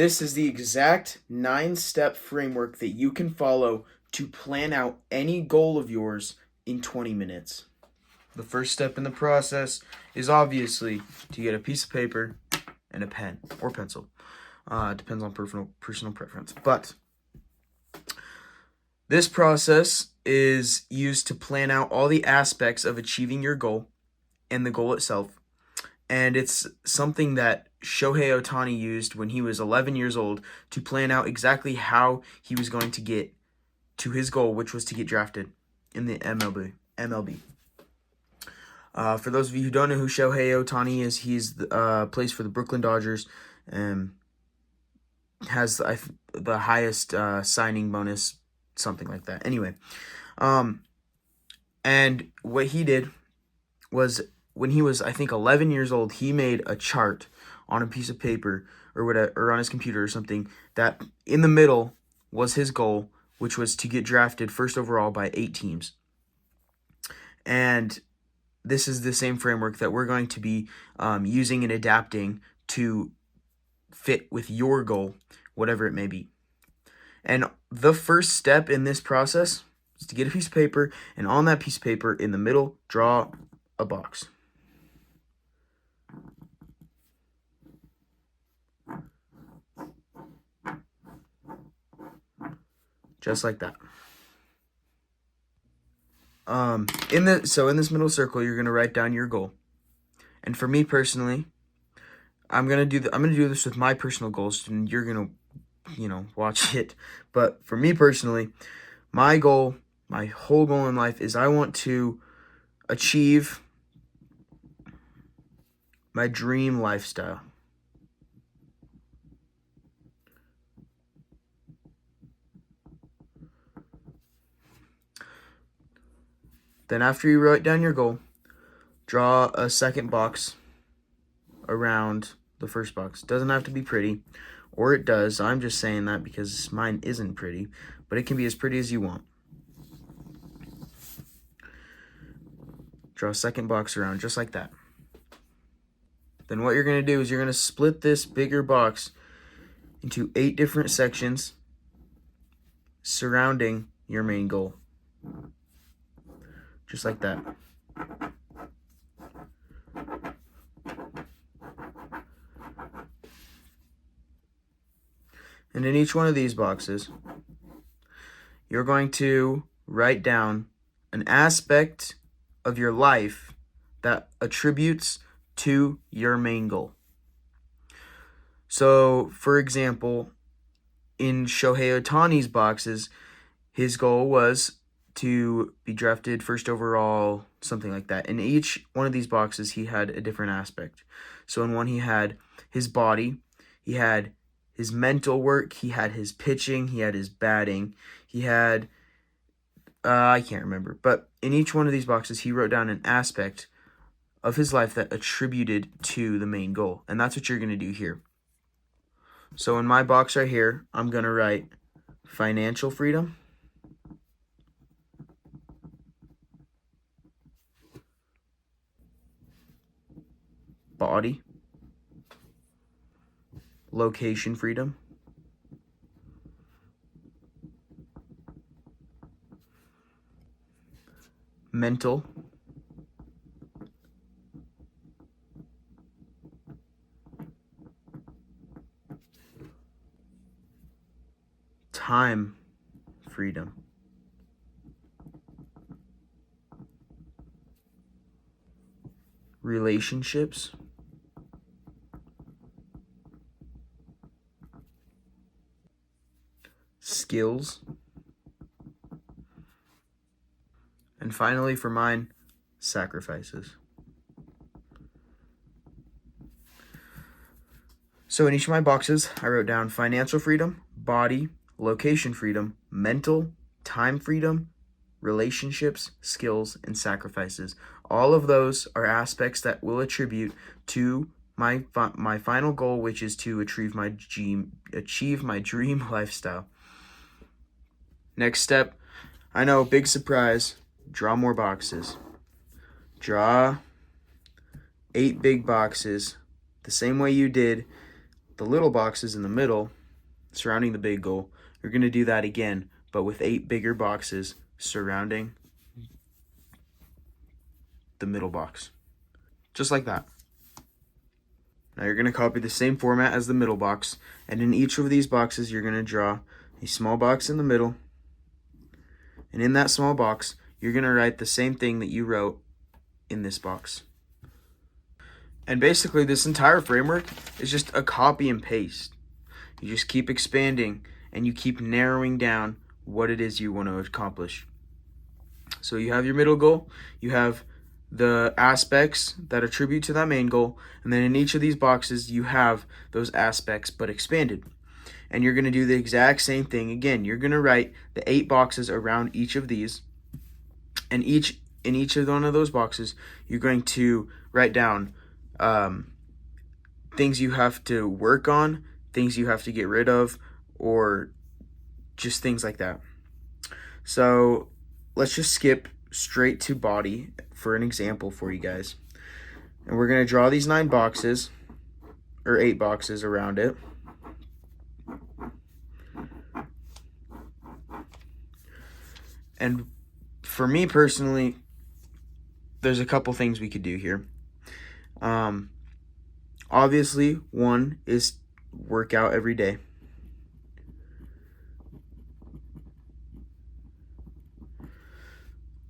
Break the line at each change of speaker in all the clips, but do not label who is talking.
This is the exact 9-step framework that you can follow to plan out any goal of yours in 20 minutes. The first step in the process is obviously to get a piece of paper and a pen or pencil. Depends on personal preference. But this process is used to plan out all the aspects of achieving your goal and the goal itself. And it's something that Shohei Ohtani used when he was 11 years old to plan out exactly how he was going to get to his goal, which was to get drafted in the MLB. For those of you who don't know who Shohei Ohtani is, he's plays for the Brooklyn Dodgers and has the highest signing bonus, something like that. Anyway, and what he did was, when he was, I think, 11 years old, he made a chart on a piece of paper or whatever, or on his computer or something, that in the middle was his goal, which was to get drafted first overall by 8 teams. And this is the same framework that we're going to be using and adapting to fit with your goal, whatever it may be. And the first step in this process is to get a piece of paper, and on that piece of paper in the middle, draw a box. Just like that. In this middle circle, you're gonna write down your goal. And for me personally, I'm gonna do this with my personal goals, and you're gonna, watch it. But for me personally, my goal, my whole goal in life is I want to achieve my dream lifestyle. Then after you write down your goal, draw a second box around the first box. Doesn't have to be pretty, or it does. I'm just saying that because mine isn't pretty, but it can be as pretty as you want. Draw a second box around just like that. Then what you're going to do is you're going to split this bigger box into 8 different sections surrounding your main goal. Just like that. And in each one of these boxes, you're going to write down an aspect of your life that attributes to your main goal. So, for example, in Shohei Ohtani's boxes, his goal was to be drafted first overall, something like that. In each one of these boxes, he had a different aspect. So in one, he had his body, he had his mental work, he had his pitching, he had his batting, he had, I can't remember. But in each one of these boxes, he wrote down an aspect of his life that attributed to the main goal. And that's what you're going to do here. So in my box right here, I'm going to write financial freedom, body, location freedom, mental, time freedom, relationships, skills, and finally for mine, sacrifices. So in each of my boxes, I wrote down financial freedom, body, location freedom, mental, time freedom, relationships, skills, and sacrifices. All of those are aspects that will attribute to my final goal, which is to achieve my dream lifestyle. Next step, I know, big surprise, draw more boxes. Draw 8 big boxes the same way you did the little boxes in the middle surrounding the big goal, you're going to do that again, but with 8 bigger boxes surrounding the middle box. Just like that. Now you're going to copy the same format as the middle box, and in each of these boxes you're going to draw a small box in the middle, and in that small box you're going to write the same thing that you wrote in this box. And basically this entire framework is just a copy and paste. You just keep expanding and you keep narrowing down what it is you want to accomplish. So you have your middle goal, you have the aspects that attribute to that main goal, and then in each of these boxes you have those aspects but expanded. And you're going to do the exact same thing again. You're going to write the 8 boxes around each of these, and in each of one of those boxes you're going to write down things you have to work on, things you have to get rid of, or just things like that. So let's just skip straight to body for an example for you guys. And we're going to draw these 9 boxes, or 8 boxes around it. And for me personally, there's a couple things we could do here. Obviously, one is work out every day.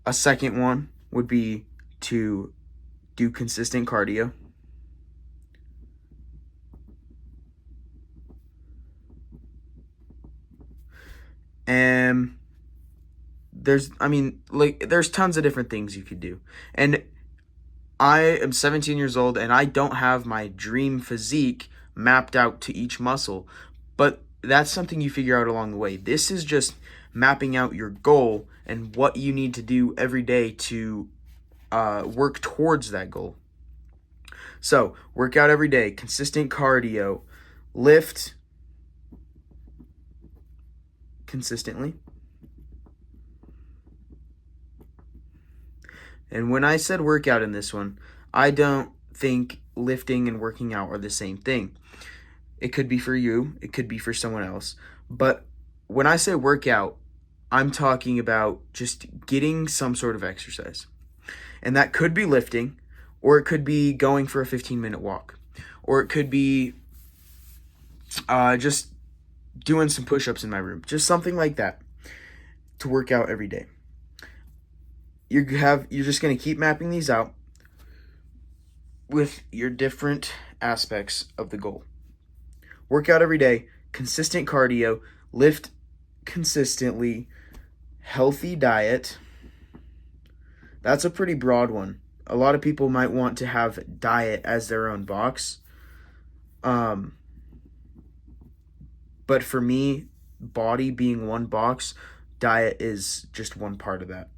A second one would be to do consistent cardio. And there's tons of different things you could do. And I am 17 years old and I don't have my dream physique mapped out to each muscle, but that's something you figure out along the way. This is just mapping out your goal and what you need to do every day to work towards that goal. So, work out every day, consistent cardio, lift consistently. And when I said workout in this one, I don't think lifting and working out are the same thing. It could be for you, it could be for someone else. But when I say workout, I'm talking about just getting some sort of exercise. And that could be lifting, or it could be going for a 15-minute walk, or it could be just doing some push-ups in my room, just something like that to work out every day. You're just going to keep mapping these out with your different aspects of the goal. Work out every day, consistent cardio, lift consistently, healthy diet. That's a pretty broad one. A lot of people might want to have diet as their own box. But for me, body being one box, diet is just one part of that.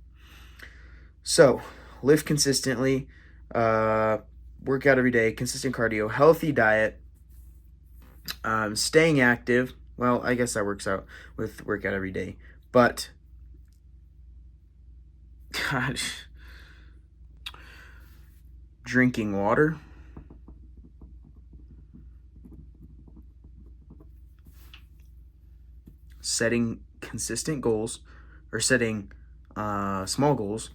So, lift consistently, work out every day, consistent cardio, healthy diet, staying active. Well, I guess that works out with workout every day. But, gosh, drinking water, setting consistent goals, or setting small goals,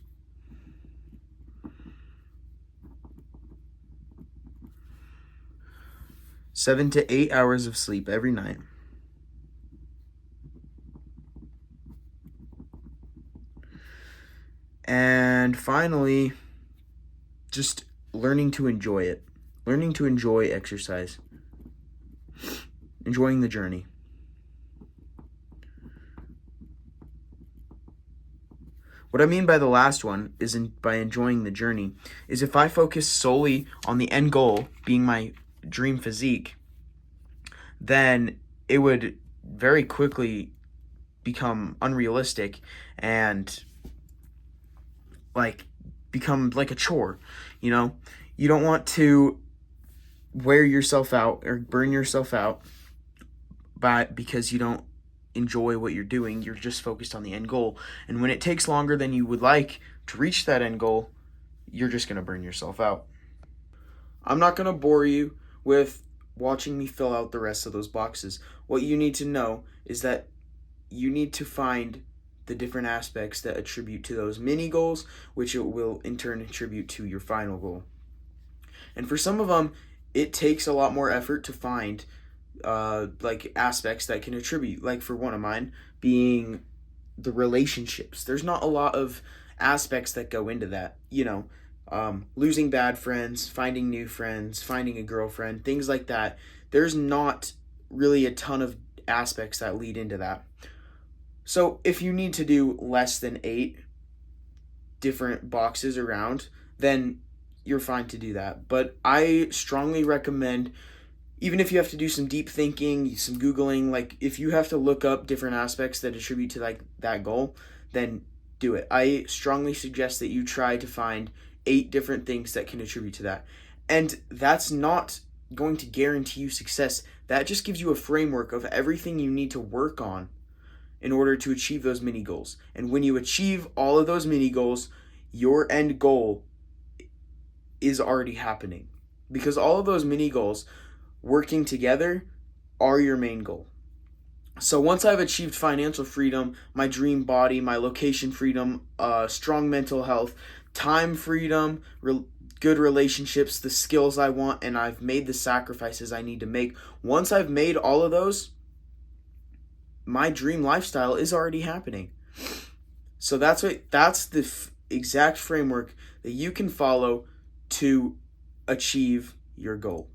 (7 to 8 hours of sleep every night), and finally, just learning to enjoy it. Learning to enjoy exercise. Enjoying the journey. What I mean by the last one is by enjoying the journey is if I focus solely on the end goal being my dream physique, then it would very quickly become unrealistic and become like a chore. You don't want to wear yourself out or burn yourself out because you don't enjoy what you're doing. You're just focused on the end goal, and when it takes longer than you would like to reach that end goal, you're just going to burn yourself out. I'm not going to bore you with watching me fill out the rest of those boxes. What you need to know is that you need to find the different aspects that attribute to those mini goals, which it will in turn attribute to your final goal. And for some of them, it takes a lot more effort to find like aspects that can attribute. Like for one of mine being the relationships. There's not a lot of aspects that go into that. Losing bad friends, finding new friends, finding a girlfriend, things like that. There's not really a ton of aspects that lead into that. So if you need to do less than 8 different boxes around, then you're fine to do that. But I strongly recommend, even if you have to do some deep thinking, some Googling, like if you have to look up different aspects that attribute to like that goal, then do it. I strongly suggest that you try to find 8 different things that can attribute to that. And that's not going to guarantee you success. That just gives you a framework of everything you need to work on in order to achieve those mini goals. And when you achieve all of those mini goals, your end goal is already happening. Because all of those mini goals working together are your main goal. So once I've achieved financial freedom, my dream body, my location freedom, strong mental health, time freedom, good relationships, the skills I want, and I've made the sacrifices I need to make. Once I've made all of those, my dream lifestyle is already happening. So that's the exact framework that you can follow to achieve your goal.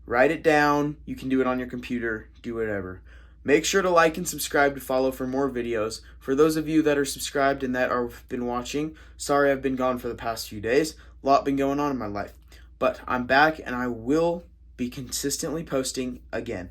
Write it down. You can do it on your computer. Do whatever. Make sure to like and subscribe to follow for more videos. For those of you that are subscribed and that have been watching, sorry I've been gone for the past few days. A lot been going on in my life. But I'm back and I will be consistently posting again.